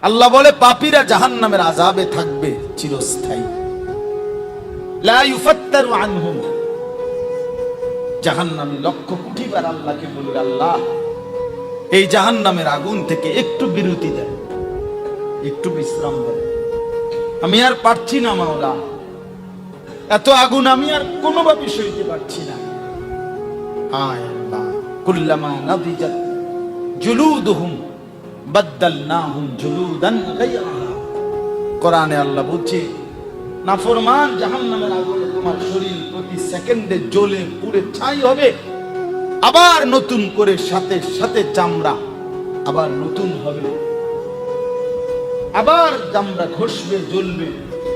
আল্লাহ বলে পাপীরা জাহান্নামের আযাবে থাকবে চিরস্থায়ী। লা ইউফাত্তারু আনহুম, জাহান্নামী লক্ষ কোটি বার আল্লাহকে বলবে, আল্লাহ এই জাহান্নামের আগুন থেকে একটু বিরতি দেন, একটু বিশ্রাম দেন, আমি আর পারছি না মাওলা, এত আগুন আমি আর কোনোভাবে সইতে পারছি না। আয় আল্লাহ, কুল্লামা নাদিজাত জুলুদুহুম বাদদালনাহুম জুলুদান গায়রাহা। কোরআনে আল্লাহ বলছে, নাফরমান জাহান্নামের আগুনে তোমার শরীর প্রতি সেকেন্ডে জ্বলে পুড়ে ছাই হবে, আবার নতুন করে সাথে সাথে চামড়া আবার নতুন হবে, আবার চামড়া ঘষবে, জ্বলবে,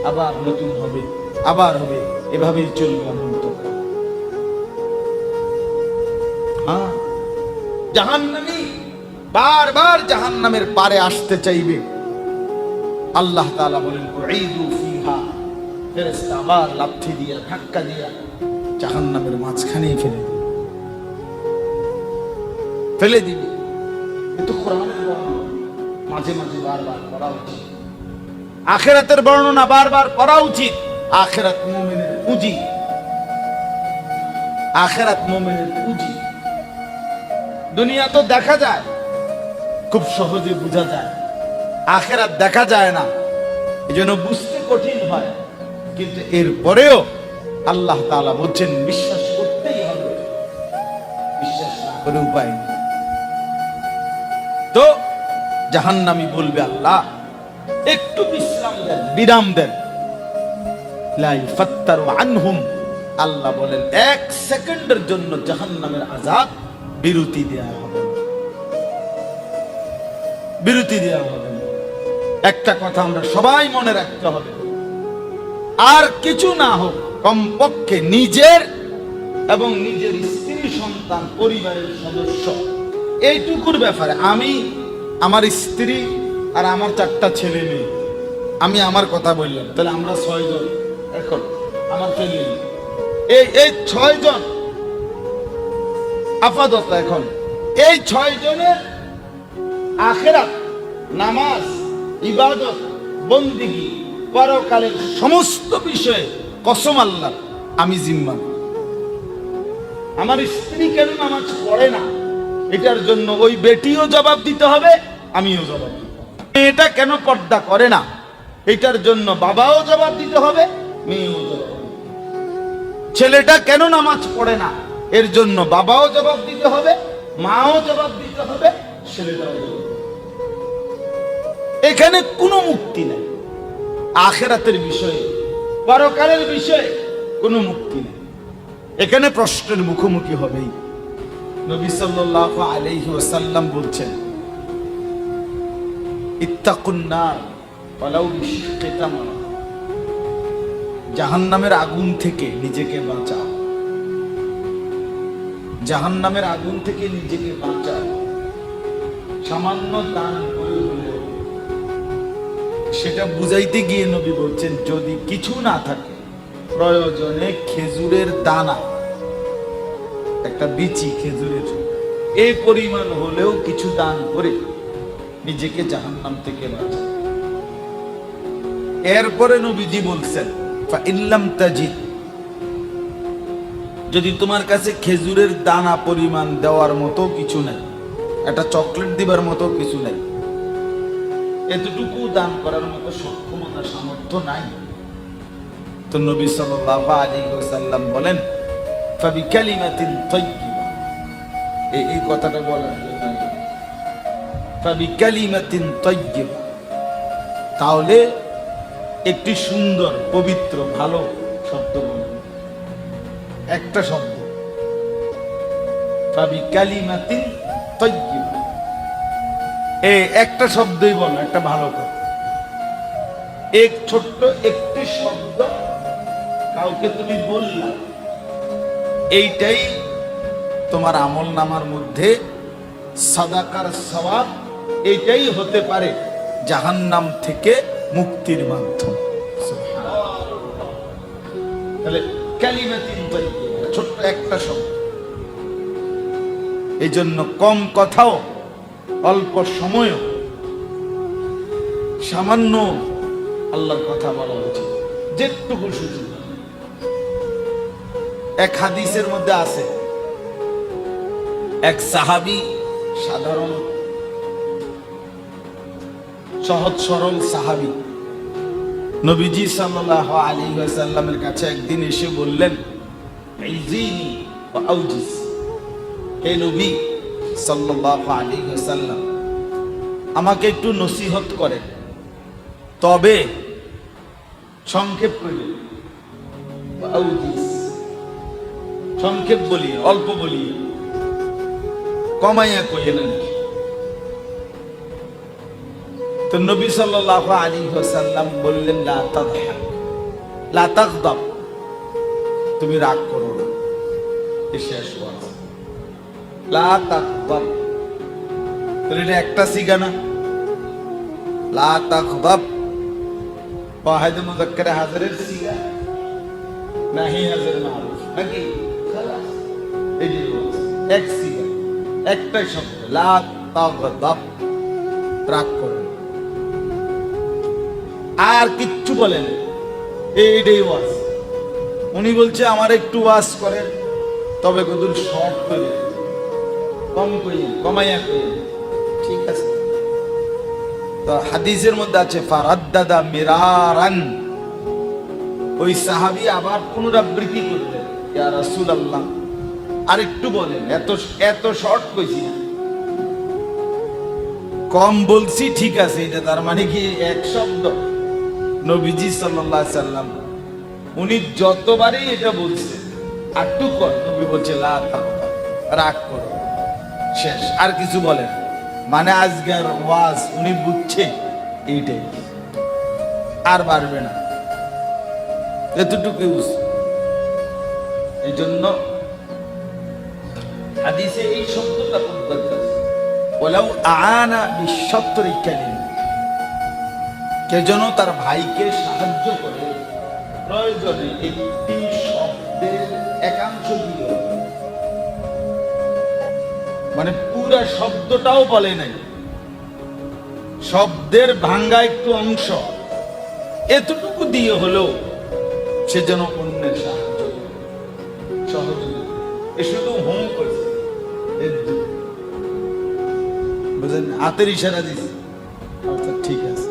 আবার নতুন হবে, আবার হবে, এভাবেই চলবে অনন্তকাল। হ্যাঁ, জাহান্নামী বারবার জাহান্নামের পারে আসতে চাইবে। আল্লাহ তাআলা বলেন, উঈদু ফিহা, ফেরেশতা আবার লাথি দিয়া ধাক্কা দিয়া জাহান্নামের মাঝখানেই ফেলে দিবে। কিন্তু কোরআনের বর্ণনা মাঝে মাঝে বারবার পড়া উচিত, আখিরাতের বর্ণনা বারবার পড়া উচিত। আখিরাত মুমিনের পুঁজি, আখিরাত মুমিনের পুঁজি। দুনিয়া তো দেখা যায়, খুব সহজে বোঝা যায়, আখিরাত দেখা যায় না, এজন্য বুঝতে কঠিন হয়। কিন্তু এরপরেও আল্লাহ তাআলা বলছেন বিশ্বাস করতেই হবে, বিশ্বাস না করে উপায় নেই। তো জাহান্নামী বলবে, আল্লাহ একটু বিশ্রাম দেন, বিরাম দেন। লা ইউফাত্তারু আনহুম, আল্লাহ বলেন এক সেকেন্ডের জন্য জাহান্নামের আযাব বিরতি দেয়া হবে, বিরতি দেয়া হবে। একটা কথা আমরা সবাই মনে রাখতে হবে, আর কিছু না হোক কমপক্ষে নিজের এবং নিজের স্ত্রী, সন্তান, পরিবারের সদস্য এইটুকুর ব্যাপারে, আমি, আমার স্ত্রী আর আমার 4টা ছেলে মেয়ে, আমি আমার কথা বললাম, তাহলে আমরা 6 জন, এখন আমার ছেলে এই 6 জন আপাতত, এখন এই 6 জনের আখিরাত, নামাজ, ইবাদত, বন্দেগী, পরকালের সমস্ত বিষয়ে কসম আল্লাহ আমি জিম্মান। আমার স্ত্রী কেন নামাজ পড়ে না, এটার জন্য ওই বেটিও জবাব দিতে হবে, আমিও জবাব দিতে হবে। মেয়েটা কেন পর্দা করে না, এটার জন্য বাবাও জবাব দিতে হবে, মেয়েও জবাব দিতে হবে। ছেলেটা কেন নামাজ পড়ে না, এর জন্য বাবাও জবাব দিতে হবে, মাও জবাব দিতে হবে, ছেলেটাও জবাব দিতে হবে। এখানে কোনো মুক্তি নেই, আখিরাতের বিষয়ে, পরকালের বিষয়ে কোনো মুক্তি নেই। এখানে প্রশ্নের মুখোমুখি হবেই। নবী সাল্লাল্লাহু আলাইহি ওয়াসাল্লাম বলছেন, ইত্তাকুন নার ওয়ালাউ বিশিক্কি তামরা, জাহান্নামের আগুন থেকে নিজেকে বাঁচাও, জাহান্নামের আগুন থেকে নিজেকে বাঁচাও, সামান্য দান করে হলেও। সেটা বুঝাইতে গিয়ে নবী বলছেন, যদি কিছু না থাকে, প্রয়োজনে খেজুরের দানা, একটা বিচি খেজুরের, এই পরিমাণ হলেও কিছু দান করে নিজেকে জাহান্নাম থেকে বাঁচাও। এরপরে নবীজি বলছেন, ফাইল্লাম তাজিদ, যদি তোমার কাছে খেজুরের দানা পরিমাণ দেওয়ার মতো কিছু নাই, একটা চকলেট দিবার মতো কিছু নাই, এতটুকু দান করার মতো সক্ষমতা, সামর্থ্য নাই, তো নবী সাল্লাল্লাহু আলাইহি ওয়াসাল্লাম বলেন, ফাবিকালিমাতিন তাইয়্যিবা, এই কথাটা বলার জন্য, ফাবিকালিমাতিন তাইয়্যিবা, তাহলে একটি সুন্দর, পবিত্র, ভালো শব্দ বলুন, একটা শব্দ, ফাবিকালিমাতিন তাইয়্যিবা, এই একটা শব্দই বলো, একটা ভালো কথা। এক ছোট্ট একটি শব্দ কাউকে তুমি বললা, এইটাই তোমার আমল নামার মধ্যে সাদাকার সওয়াব, এইটাই হতে পারে জাহান্নাম থেকে মুক্তির মাধ্যম। তাহলে কালিমাতিন তাইয়্যিবা, ছোট্ট একটা শব্দ। এই জন্য কম কথাও, অল্প সময়ও সামান্য আল্লাহর কথা বলা উচিত, যেটুকু সুযোগ। এক হাদিসের মধ্যে আছে, এক সাহাবী, সাধারণ সহজ সরল সাহাবী, নবীজি সাল্লাল্লাহু আলাইহি ওয়াসাল্লামের কাছে একদিন এসে বললেন, ইজিনি ওয়া আউজিস, হে নবী সাল্লাল্লাহু আলাইহি ওয়াসাল্লাম, আমাকে একটু নসিহত করেন, তবে সংক্ষেপ করে, সংক্ষেপ বলি, অল্প বলি, কমাইয়া কইলেন। তো নবী সাল্লাল্লাহু আলাইহি ওয়াসাল্লাম বললেন, লা তাদহাক লা তাগদাব, তুমি রাগ করো না। শেষ ওয়াজ, লা তাগদাব। তাহলে এটা একটা সিগা না, লা তাগদাব ওয়াহিদ মুযাক্কার হাজিরের সিগা, নাহি হাজির মারুফ নাকি? খালাস, এই যে এক সিগা, একটাই শব্দ, লা তাগদাব, রাগ করো। আর কিচ্ছু বলেন, এইটাই ওয়াজ। উনি বলছে আমার একটু ওয়াজ করেন, তবে কদুর শর্ট করে, কম কইয়েন, কমাইয়া কইয়েন, ঠিক আছে? তো হাদিসের মধ্যে আছে, ফারাদ্দাদা মিরারান, ওই সাহাবী আবার পুনরাবৃত্তি করলেন, ইয়া রাসূলুল্লাহ আর একটু বলেন, এত শর্ট কইছি না, কম বলছি, ঠিক আছে, এটা তার মানে কি এক শব্দ? নবীজি সাল্লাল্লাহু আলাইহি সাল্লাম উনি যতবারই এটা বলছে, আটটু কর, নবী বলছে লা তাগদাব, রাগ করো, শেষ, আর কিছু বলেন। মানে আজকের ওয়াজ উনি বুঝছে এইটাই, আর পারবে না, এতটুকু। এই জন্য হাদিসে এই শব্দটা প্রয়োগ আছে, ওয়ালাউ আনা বিশত্রি কালিমা, কে যেন তার ভাইকে সাহায্য করে প্রয়োজনে একটি শব্দের একাংশ দিয়ে, মানে পুরা শব্দটাও বলে নাই, শব্দের ভাঙ্গা একটু অংশ, এতটুকু দিয়ে হলেও সে যেন অন্যের সাহায্য সহযোগিতা। এ শুধু হোম করছে, বুঝলেন, হাতের ইশারা দিচ্ছে, আচ্ছা ঠিক আছে,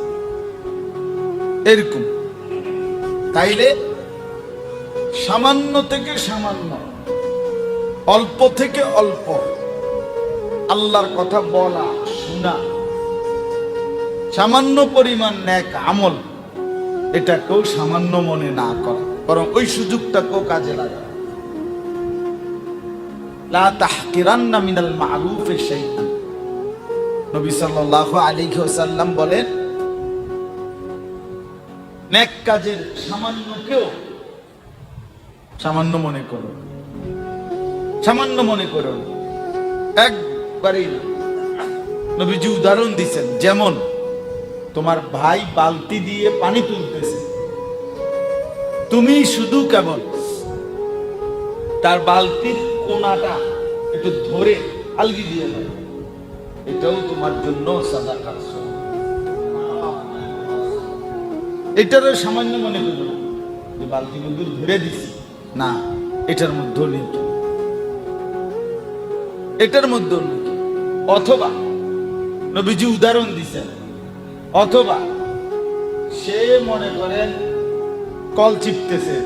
এরকম। তাইলে সামান্য থেকে সামান্য, অল্প থেকে অল্প আল্লাহর কথা বলা, শোনা, সামান্য পরিমাণ নেক আমল, এটাকেও সামান্য মনে না করা, বরং ওই সুযোগটাকেও কাজে লাগা। লা তাহকিরান্না মিনাল মারুফি শাইআন, নবী সাল্লাল্লাহু আলাইহি ওয়াসাল্লাম বলেন, নেক কাজের সামান্যকেও সামান্য মনে করো, সামান্য মনে করো। একবারই নবীজি উদাহরণ দিচ্ছেন, যেমন তোমার ভাই বালতি দিয়ে পানি তুলতেছে, তুমি শুধু কেবল তার বালতির কোনাটা একটু ধরে আলগি দিয়ে দাও, এটাও তোমার জন্য সাদাকার সওয়াব। এটারও সামান্য মনে করো যে বালতি মধ্যে ধরে দিছি, না, এটার মধ্যে নেই, এটার মধ্যে নেই। অথবা নবীজি উদাহরণ দিচ্ছেন, অথবা সে মনে করেন কল চিপতেছে,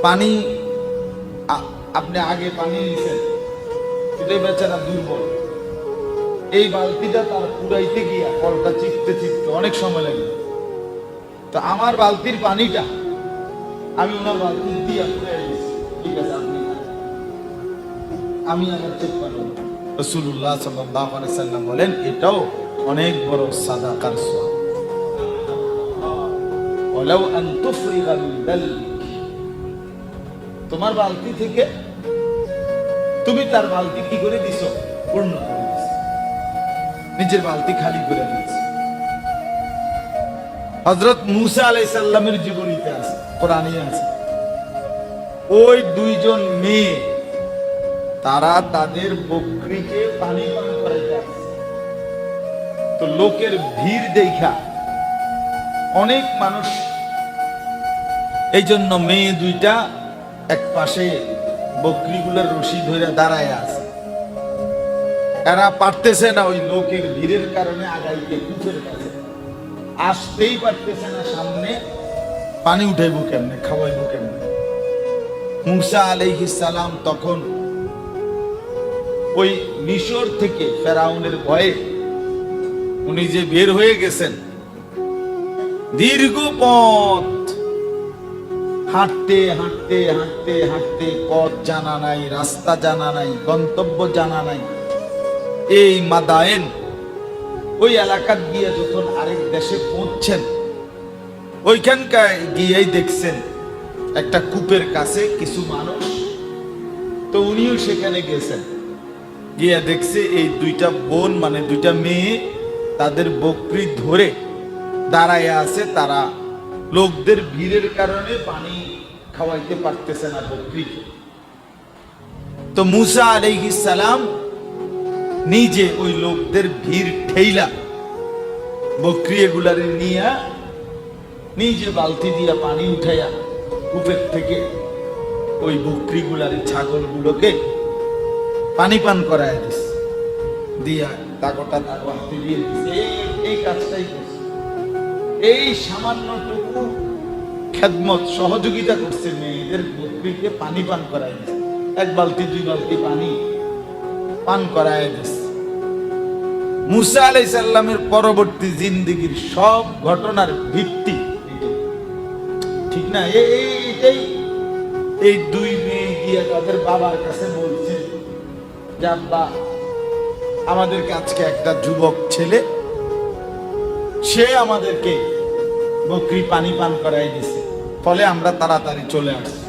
পানি আপনি আগে পানি নিছেন, এটা বেচারা দুর্বল, এই বালতিটা তার পুরাইতে গিয়া কলটা চিপতে চিপতে অনেক সময় লাগে, তো আমার বালতির পানিটা আমি ওনার বালতি দিয়ে পুরাই দিয়েছি, ঠিক আছে, আপনি আমি আমার চেক পারব। রাসূলুল্লাহ সাল্লাল্লাহু আলাইহি ওয়াসাল্লাম বলেন, এটাও অনেক বড় সাদাকার সওয়াব। ওয়ালাউ আন তুফরিগা মিন দালবিক, তোমার বালতি থেকে তুমি তার বালতি কি করে দিছো, পূর্ণ করে দিছো, নিজের বালতি খালি করে দিয়েছো। হযরত মূসা আলাইহিস সালামের জীবনীতে আছে, কোরআনে আছে, ওই দুইজন মেয়ে তারা তাদের বকরিকে পানি পান করাইতে আসছে, তো লোকের ভিড় দেখা অনেক মানুষ, এই জন্য মেয়ে দুইটা এক পাশে বকরিগুলোর রশি ধরে দাঁড়ায় আছে। এরা পারতেছে না ওই লোকের ভিড়ের কারণে আগাইতে, কুফের কাছে আসতেই পারতেছে না। সামনে পানি উঠাইবো কেমনে, খাওয়াইবো কেমনে। মুসা আলাইহিস সালাম তখন ওই মিশর থেকে ফেরাউনের ভয়ে উনি যে বের হয়ে গেছেন, দীর্ঘ পথ হাঁটতে হাঁটতে হাঁটতে হাঁটতে, পথ জানা নাই, রাস্তা জানা নাই, গন্তব্য জানা নাই। এই মাদায়েন ওই এলাকা গিয়ে যখন আরেক দেশে পৌঁছছেন, ওইখানকার গিয়েই দেখছেন একটা কূপের কাছে কিছু মানুষ। তো উনিও সেখানে গেছেন, গিয়ে দেখছে এই দুইটা বোন মানে দুইটা মেয়ে তাদের বকরি ধরে দাঁড়ায় আছে। তারা লোকদের ভিড়ের কারণে পানি খাওয়াইতে পারতেছে না বকরিকে। তো মুসা আলাইহিস সালাম নিজে ওই লোকদের ভিড় ঠেইলা বকরি এগুলারে নিয়ে নিজে বালতি দিয়া পানি উঠাইয়া কূপের থেকে ওই বকরিগুলারে, ছাগলগুলোকে পানি পান করায় দিছে, দিয়া তাগোটা তাগো হাতে দিয়ে দিছে। এই কাজটাই করছে, এই সামান্যটুকু খেদমত সহযোগিতা করছে, মেয়েদের বকরিকে পানি পান করায় দিছে। এক বালতি দুই বালতি পানি পান করায় দিছে। মুসা আলাইহিস সালামের পরবর্তী জিন্দেগীর সব ঘটনার ভিত্তি, ঠিক না? এই দুই মেয়ে গিয়ে তাদের বাবার কাছে বলছে যে আব্বা, আমাদেরকে আজকে একটা যুবক ছেলে সে আমাদেরকে বকরি পানি পান করাই দিছে, ফলে আমরা তাড়াতাড়ি চলে আসছি।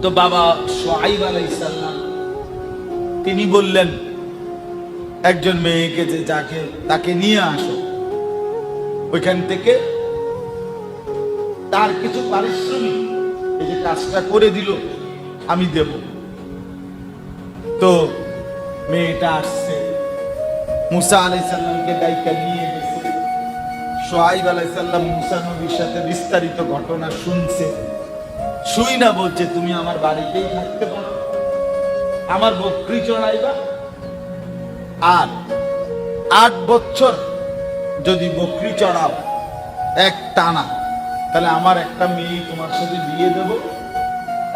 তো বাবা শুআইব আলাইহিস সালাম তিনি বললেন একজন মেয়েকে যে তাকে নিয়ে আসো, ওইখান থেকে তার কিছু পারিশ্রমিক, এই যে কাজটা করে দিল আমি দেব। তো মেয়েটা আসছে, মুসা আলাইহিস সালামকে ডাইকা নিয়ে গেছে। শুআইব আলাইহিস সালাম মুসা নবীর সাথে বিস্তারিত ঘটনা শুনছে। শুই না বলছে, তুমি আমার বাড়িতেই থাকতে পারো, আমার বকরি চড়াইবা, আর 8 বছর যদি বকরি চড়াও এক টানা, তাহলে আমার একটা মেয়ে তোমার সাথে বিয়ে দেব,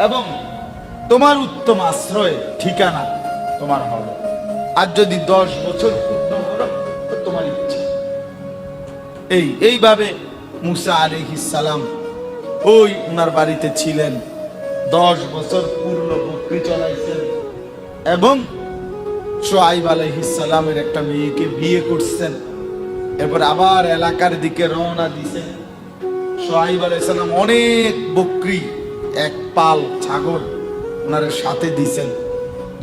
এবং তোমার উত্তম আশ্রয় ঠিকানা তোমার হবে। আর যদি 10 বছর পূর্ণ করো তো তোমার ইচ্ছা। এইভাবে মুসা আলাইহিস সালাম ওই উনার বাড়িতে ছিলেন, 10 বছর পূর্ণ বকরি চড়াইছেন, এবং শুআইব আলাইহিস সালামের একটা মেয়েকে বিয়ে করছেন। এরপর আবার এলাকার দিকে রওনা দিছেন। শুআইব আলাইহিস সালাম অনেক বকরি, এক পাল ছাগল ওনার সাথে দিছেন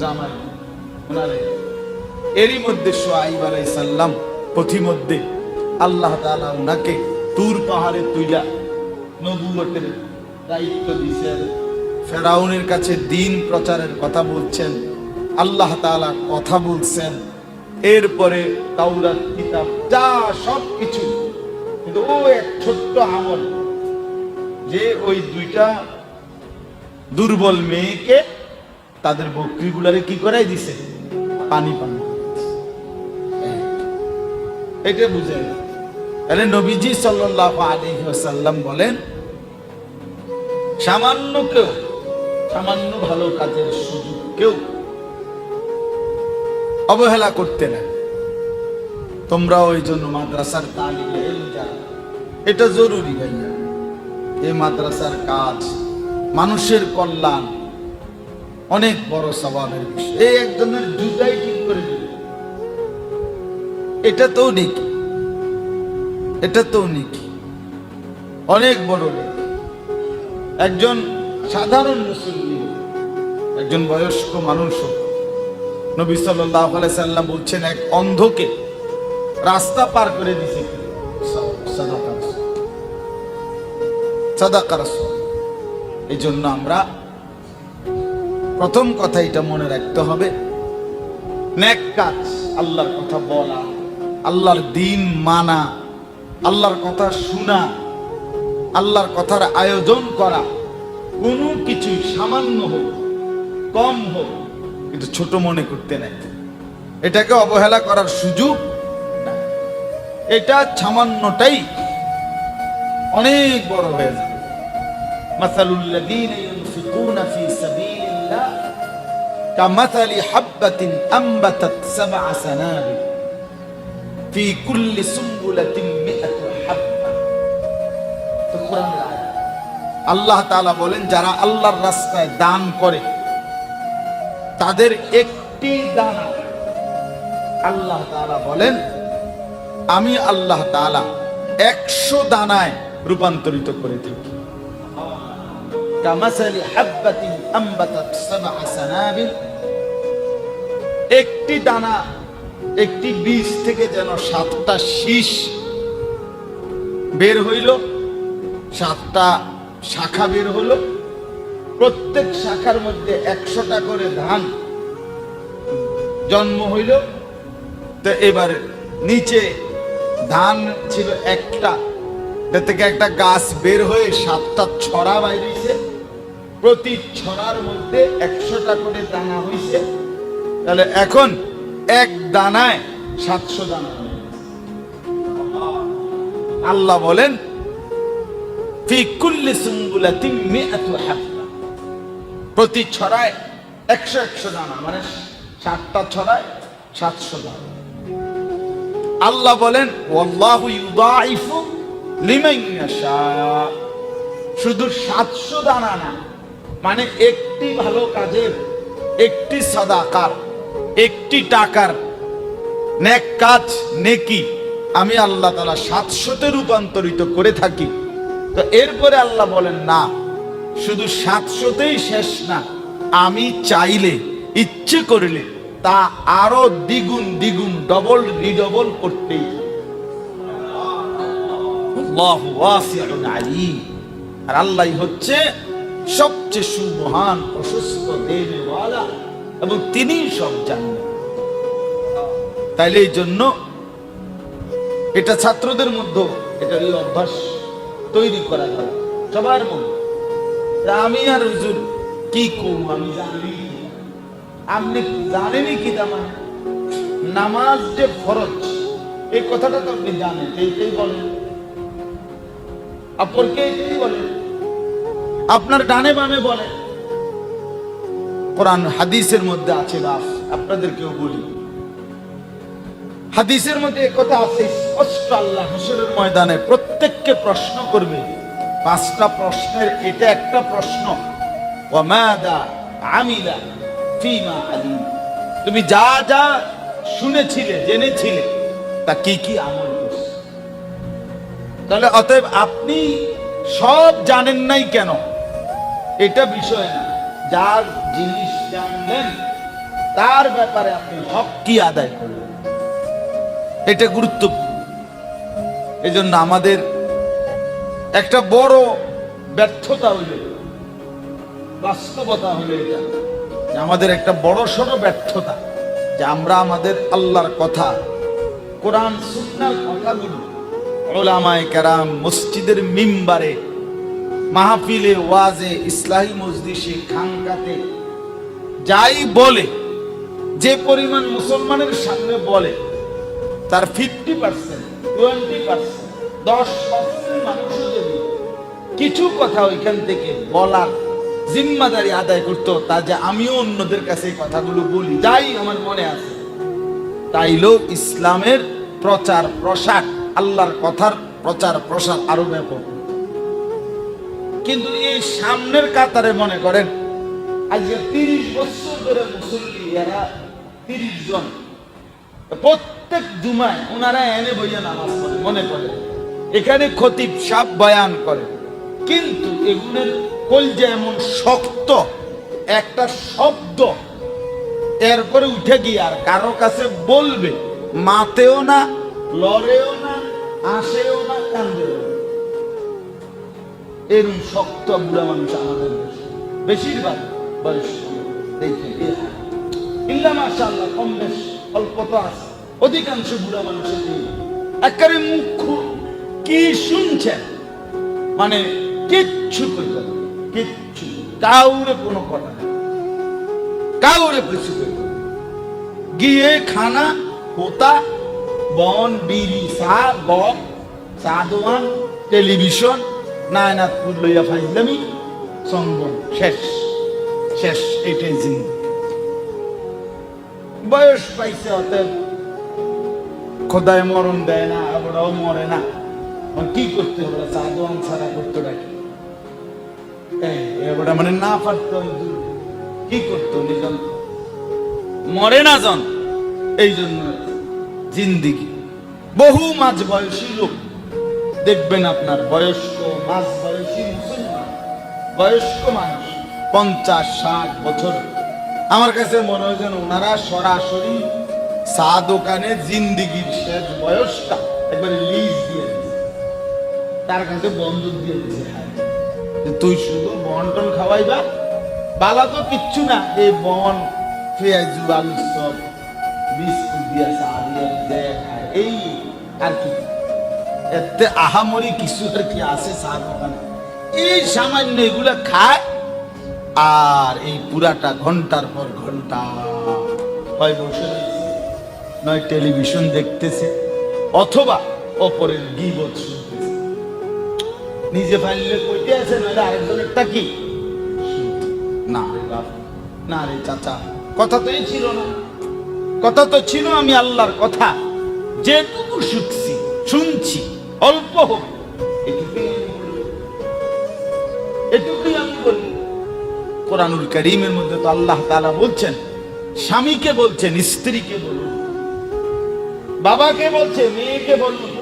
জামাই ওনারে। এরই মধ্যে শুআইব আলাইহিস সালাম পথিমধ্যে আল্লাহ তাআলা ওনাকে তুর পাহাড়ে তুইলা নবুয়তের দায়িত্ব দিয়েছেন। ফেরাউনের কাছে দ্বীন প্রচারের কথা বলছেন, আল্লাহ তাআলা কথা বলছেন। এরপরে তাওরাত কিতাব যা সবকিছু, কিন্তু ও এক ছোট্ট আমল, যে ওই দুইটা দুর্বল মেয়েকে তাদের বকরিগুলারে কি করাই দিছে, পানি পান। এটা বুঝে তাহলে নবীজি সাল্লাল্লাহু আলাইহি ওয়াসাল্লাম বলেন, সামান্য ভালো কাজের সুযোগ কেউ অবহেলা করতে না। তোমরা ওই জন্য মাদ্রাসার তালিমে ইলম যারা, এটা জরুরি ভাইয়া। এই মাদ্রাসার কাজ মানুষের কল্যাণ, অনেক বড় সওয়াবের বিষয়। এই একজনের জুতাই ঠিক করে দিল, এটা তো নেকি, এটা তো নেকি, অনেক বড় নেকি। একজন সাধারণ মুসল্লি, একজন বয়স্ক মানুষ, নবী সাল্লাল্লাহু আলাইহি সাল্লাম বলছেন এক অন্ধকে রাস্তা পার করে দিয়েছে, সাদাকা রাসূল। এই জন্য আমরা প্রথম কথা এটা মনে রাখতে হবে, নেক কাজ, আল্লাহর কথা বলা, আল্লাহর দিন মানা, আল্লাহর কথা শোনা, আল্লাহর কথার আয়োজন করা, কোনো কিছুই সামান্য হোক কম হোক কিন্তু ছোট মনে করতে নাই, এটাকে অবহেলা করার সুযোগ নাই। এটা সামান্যটাই অনেক বড় হয়ে যাবে। মাসালুল লাযীনা ইউনফিকুনা ফী সাবিলিল্লাহ কামাসালি হাববাতিন আমবাতাত সাবআ সানাবিল ফী কুল্লি সুমবুলাতিন মিআতু হাব্বা। তো কোরআনের আয়াত। আল্লাহ তাআলা বলেন, যারা আল্লাহর রাস্তায় দান করে তাদের একটি দানা, আল্লাহ তাআলা বলেন আমি আল্লাহ তাআলা 100 দানায় রূপান্তরিত করে থাকি। কামাসালি হাববাতিন আমবাতাত সাবআ সানাবিল, একটি দানা, একটি বীজ থেকে যেন 7টা শীষ বের হইল, 7টা শাখা বের হলো, প্রত্যেক শাখার মধ্যে 100টা করে ধান জন্ম হইল। তো এবারে নিচে ধান ছিল একটা, থেকে একটা গাছ বের হয়ে 7টা ছড়া বাইরেছে, প্রতি ছড়ার মধ্যে 100টা করে দানা হইছে। তাহলে এখন এক দানায় 700 দানা। আল্লাহ বলেন ফি কুল্লি সুমবুলাতিন মিআতু হাব্বা, প্রতি ছড়ায় 100 দানা, মানে 7টা ছড়ায় 700 দানা। আল্লাহ বলেন ওয়াল্লাহু ইউদাইফু লিমান ইয়াশা, শুধু 700 দানা না, মানে একটি ভালো কাজের, একটি সাদাকার, একটি টাকার নেক কাজ, নেকি আমি আল্লাহ তাআলা 700তে রূপান্তরিত করে থাকি। তো এরপরে আল্লাহ বলেন না, শুধু 700তেই শেষ না, আমি চাইলে, ইচ্ছে করলে তা আরো দ্বিগুণ দ্বিগুণ, ডবল রিডবল করতেই। আল্লাহু ওয়াসিউন আলীম, আর আল্লাহই হচ্ছে সবচেয়ে সুমহান, প্রশস্ত দেনওয়ালা, এবং তিনি সব জানেন। তাইলে এই জন্য এটা ছাত্রদের মধ্যে এটা এই অভ্যাস তৈরি করা যায় সবার মধ্যে। আমি আর হুজুর কি করব, আমি জানি, আপনি জানেনই কি? তা মানে নামাজ যে ফরজ, এই কথাটা তো আপনি জানেন, এইটাই বলেন, অপরকে এইটাই বলেন, আপনার ডানে বামে বলেন। কোরআন হাদিসের মধ্যে আছে, বাস আপনাদেরকেও বলি, হাদিসের মধ্যে কথা আছে স্পষ্ট, আল্লাহ হাসরের ময়দানে প্রত্যেককে প্রশ্ন করবে। 5টা প্রশ্নের এটা একটা প্রশ্ন, ওয়ামাদা আমিলা ফিমা আলিম, তুমি যা যা শুনেছিলে, জেনেছিলে, তা কি কি আমল করছো। তাহলে অতএব আপনি সব জানেন নাই কেন, এটা বিষয় না, যার জিনিস জানলেন তার ব্যাপারে আপনি হক কি আদায় করলেন, এটা গুরুত্বপূর্ণ। এই জন্য আমাদের একটা বড় ব্যর্থতা হইল, বাস্তবতা হইল এটা, যে আমাদের একটা বড় সড় ব্যর্থতা, যে আমরা আমাদের আল্লাহর কথা, কোরআন সুন্নাহর কথাগুলো উলামায়ে কেরাম মসজিদের মিম্বারে, মাহফিলে, ওয়াজে, ইসলাহি মজলিসে, খানকাতে যাই বলে, যে পরিমাণ মুসলমানের সামনে বলে তার 50%, 20%, 10% মানুষও যদি কিছু কথা ওইখান থেকে বলার জিম্মাদারি আদায় করতো, তা যে আমিও অন্যদের কাছে এই কথাগুলো বলি, যাই আমার মনে আছে, তাইলেও ইসলামের প্রচার প্রসার, আল্লাহর কথার প্রচার প্রসার আরো ব্যাপক। কিন্তু এই সামনের কাতারে মনে করেন আজকে 30 বছর ধরে মুসল্লি, এরা 30 জন, প্রত্যেক জুমায় ওনারা এনে বইয়া নামাজ পড়ে, মনে করে এখানে খতিব সাহেব বয়ান করে, কিন্তু এগুলোর কলজা এমন শক্ত, একটা শব্দ এরপরে উঠে গিয়ে আর কারো কাছে বলবে, মাতেও না, লড়েও না, আসেও না, কান্দেও না। এরকম শক্ত বুড়া মানুষ আমাদের বেশিরভাগ বয়স দেখে, ইল্লা মাশাআল্লাহ কম বেশ অল্প তো আছে, অধিকাংশ বুড়া মানুষের একেবারে মুখ কি শুনছেন, মানে কিচ্ছু কইতে হবে, কিচ্ছু কাউরে কোনো কথা নেই, কাউরে কিছু কইতে হবে। গিয়ে খানা হোতা বন বিড়ি চা গপ চা দোয়ান টেলিভিশন নায়নাথপুর লইয়া ফাইজলামি সঙ্গম শেষ শেষ। এটাই জিন্দগি। বয়স পাইছে অতএব খোদায় মরণ দেয় না, ওরাও মরে না, কি করতে হবে? চা দোয়ান ছাড়া করতে রাখি এবারে মানে না পারতো কি করতো? নিজন মরে না জন। এই জন্য জিন্দিগি বহু মাঝ বয়সী লোক দেখবেন আপনার বয়স্ক মাঝ বয়সী মুসলমান বয়স্ক মানুষ 50-60 বছর, আমার কাছে মনে হয় যেন ওনারা সরাসরি চা দোকানে জিন্দিগির শেষ বয়সটা একবারে লিজ দিয়ে দিয়েছে, তার কাছে বন্দুক দিয়ে দিয়েছে, তুই শুধু বন টন খাওয়াইবা, বালা তো কিচ্ছু না, এই বন পেঁয়াজু আলু সব বিস্কুট দিয়া চা দিয়ে খায়, এই আর কি এতে আহামরি কিছু আর কি আছে চা দোকানে, এই সামান্য এগুলা খায়। আর এই পুরাটা ঘন্টার পর ঘন্টা হয় বসে নয় টেলিভিশন দেখতেছে, অথবা অপরের গীবত শুনতেছে। নিজে ফাইলে কইতে আছে, নইলে আরেকজনেরটা কি না রে বাপ, না রে চাচা, কথা তো এই ছিল না, কথা তো ছিল আমি আল্লাহর কথা যেটুকু শুনছি অল্প হোক এটুকুই আমি বলি। কোরআনুল কারীমের মধ্যে তো আল্লাহ তাআলা বলছেন, স্বামীকে বলছেন স্ত্রীকে বলুন, বাবাকে বলছে মেয়েকে বলুন,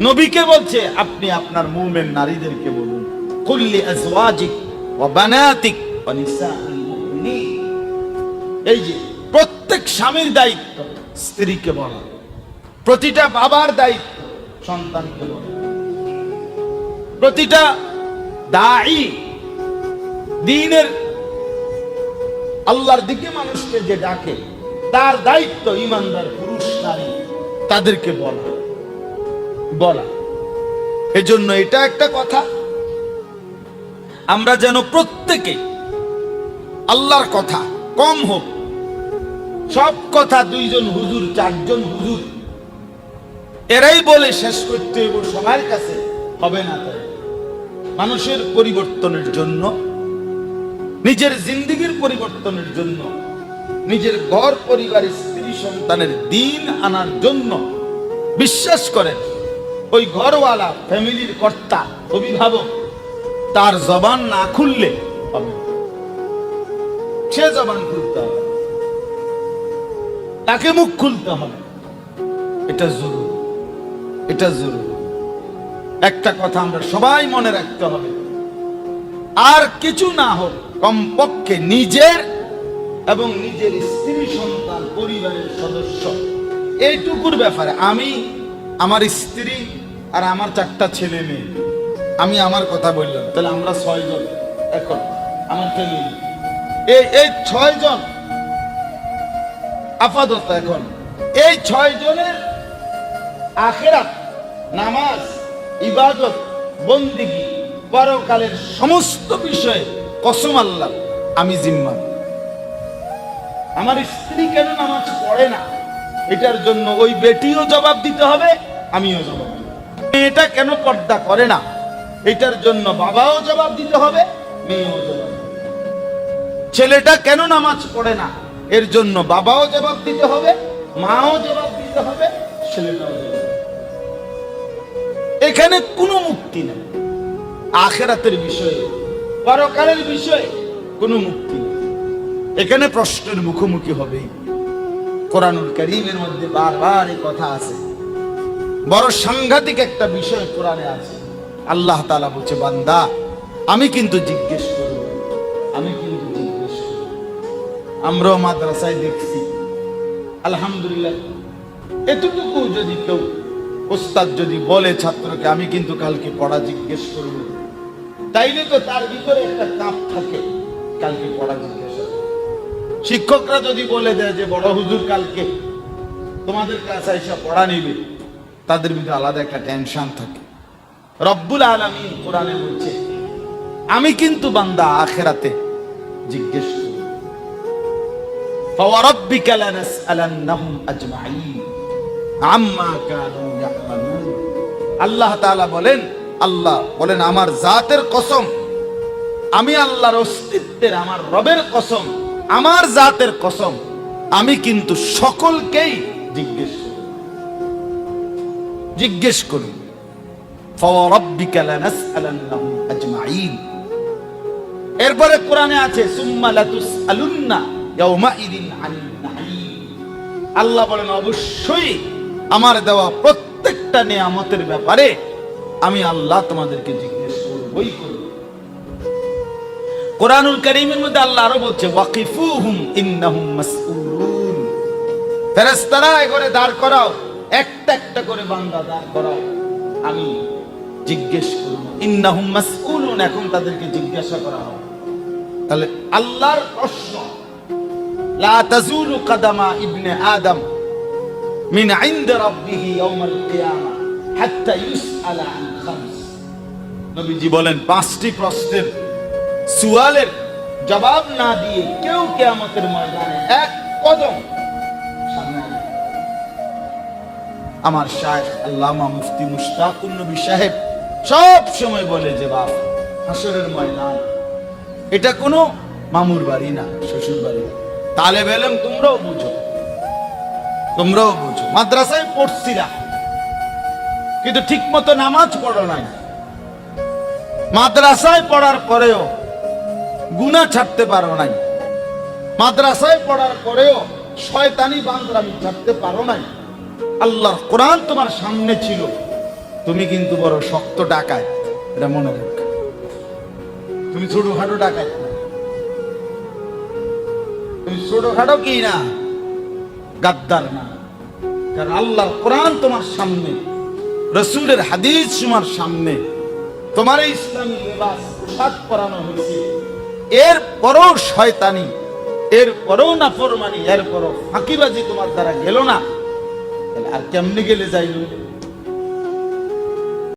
নবীকে বলছে আপনি আপনার মুমিন নারীদেরকে বলুন, কুল্লি আজওয়াজিক ওয়া বানাতিক ওয়া নিসাইল মুমিনিন। এই যে প্রত্যেক স্বামীর দায়িত্ব স্ত্রীকে বলা, প্রতিটা বাবার দায়িত্ব সন্তানকে বলা, প্রতিটা দাঈ দ্বীনের আল্লাহর দিকে মানুষকে যে ডাকে তার দায়িত্ব ঈমানদার পুরুষ নারী তাদেরকে বলা। এজন্য এটা একটা কথা, আমরা যেন প্রত্যেকে আল্লাহর কথা কম হোক, সব কথা 2 জন হুজুর 4 জন হুজুর এরাই বলে শেষ করতে হইব সবার কাছে, হবে না। তাই মানুষের পরিবর্তনের জন্য, নিজের জিন্দেগির পরিবর্তনের জন্য, নিজের ঘর পরিবার স্ত্রী সন্তানের দিন আনার জন্য বিশ্বাস করেন ওই ঘরওয়ালা ফ্যামিলির কর্তা অভিভাবক তার জবান না খুললে হবে, সে জবান খুলতে হবে, তাকে মুখ খুলতে হবে। এটা জরুরি, এটা জরুরি। একটা কথা আমরা সবাই মনে রাখতে হবে, আর কিছু না হোক কমপক্ষে নিজের এবং নিজের স্ত্রী সন্তান পরিবারের সদস্য এইটুকুর ব্যাপারে, আমি আমার স্ত্রী আর আমার 4টা ছেলে মেয়ে, আমি আমার কথা বললাম, তাহলে আমরা 6 জন এখন আমার ফ্যামিলি, এই 6 জন আপাতত এখন এই 6 জনের আখিরাত নামাজ ইবাদত বন্দেগী পরকালের সমস্ত বিষয়ে কসম আল্লাহ আমি জিম্মা। আমার স্ত্রী কেন নামাজ পড়ে না এটার জন্য ওই বেটিও জবাব দিতে হবে, আমিও জবাব দেব। মেয়েটা কেন পর্দা করে না এটার জন্য বাবাও জবাব দিতে হবে, মেয়েও জবাব দিতে হবে। ছেলেটা কেন নামাজ পড়ে না এর জন্য বাবাও জবাব দিতে হবে, মাও জবাব দিতে হবে, ছেলেটাও জবাব দিতে হবে। এখানে কোনো মুক্তি নেই, আখিরাতের বিষয়ে পরকালের বিষয়ে কোনো মুক্তি নেই। এখানে প্রশ্নের মুখোমুখি হবেই। কোরআনুল কারীমের মধ্যে বারবার এই কথা আছে, বড় সাংঘাতিক একটা বিষয় কোরআনে আছে। আল্লাহ তাআলা বলছে, বান্দা আমি কিন্তু জিজ্ঞেস করব, আমি কিন্তু জিজ্ঞেস করব। আমরাও মাদ্রাসায় দেখছি, আলহামদুলিল্লাহ, এতটুকু যদি কেউ ওস্তাদ যদি বলে ছাত্রকে আমি কিন্তু কালকে পড়া জিজ্ঞেস করব, তাইলে তো তার ভিতরে একটা চাপ থাকে, কালকে পড়া জিজ্ঞেস। শিক্ষকরা যদি বলে দেয় যে বড় হুজুর কালকে তোমাদের কাছে এসে পড়া নিবে, তাদের ভিতরে আলাদা একটা টেনশন থাকে। রব্বুল আলামিন কোরআনে বলছে, আমি কিন্তু বান্দা আখিরাতে জিজ্ঞেস করব, ফাওয়ারাব্বিকা লানাসআলান্নাহুম আজমাইন আম্মা কানু ইয়ামালুন। আল্লাহ তাআলা বলেন, আল্লাহ বলেন আমার জাতের কসম, আমি আল্লাহর অস্তিত্বের, আমার রবের কসম, আমার জাতের কসম, আমি কিন্তু সকলকেই জিজ্ঞেস করব। ফাওয়ারাব্বিকা লানাসআলান্নাহুম আজমাইন। এরপরে কোরআনে আছে সুম্মা লাতুসআলুন্না ইয়াওমাইদিন আনিন নাঈম। আল্লাহ বলেন অবশ্যই আমার দেওয়া প্রত্যেকটা নিয়ামতের ব্যাপারে আমি আল্লাহ তোমাদেরকে জিজ্ঞেস করবই করব। কোরআনুল কারীমের মধ্যে আল্লাহ আরো বলছে ওয়াকিফুহুম ইন্নাহুম মাসউলুন। ফেরেশতারা এখানে দাঁড় করাও, একটা একটা করে বান্দা দাঁড় করাও, আমি জিজ্ঞেস করব। ইন্নাহুম মাসউলুন, এখন তাদেরকে জিজ্ঞাসা করা হবে। তাহলে আল্লাহর প্রশ্ন, লা তাজুলু কদমা ইবনে আদম মিন ইনদি রাব্বিহি ইয়াওমাল কিয়ামা হাত্তা ইউসআলা আন খামস। নবীজি বলেন পাঁচটি প্রশ্নের সুয়ালের জবাব না দিয়ে কেউ কিয়ামতের ময়দানে এক কদম সামনে আসবে। আমার শায়েখ আল্লামা মুফতি মুশতাকুন নবী সাহেব সব সময় বলে যে বাপ, হাসরের ময়দান এটা কোনো মামুর বাড়ি না, শ্বশুর বাড়ি। তালেব ইলম তোমরাও বুঝো, মাদ্রাসায় পড়ছিলা কিন্তু ঠিক মতো নামাজ পড়ো নাই, মাদ্রাসায় পড়ার পরেও গুনাহ ছাড়তে পারো নাই, মাদ্রাসায় পড়ার পরেও শয়তানি বান্দরামি ছাড়তে পারো নাই। আল্লাহর কোরআন তোমার সামনে ছিল, তুমি কিন্তু বড় শক্ত ডাকাত, এটা মনে রাখো। তুমি ছোটখাটো ডাকাত না, তুমি ছোটখাটো কি না, গাদ্দার না। কারণ আল্লাহর কোরআন তোমার সামনে, রাসূলের হাদিস তোমার সামনে, তোমার এই ইসলামী লিবাস পোশাক পরানো হয়েছে, এর পরও শয়তানি, এর পরও নাফরমানি, এর পরও ফাঁকিবাজি তোমার দ্বারা গেল না, আর কেমনে গেলে যাইল?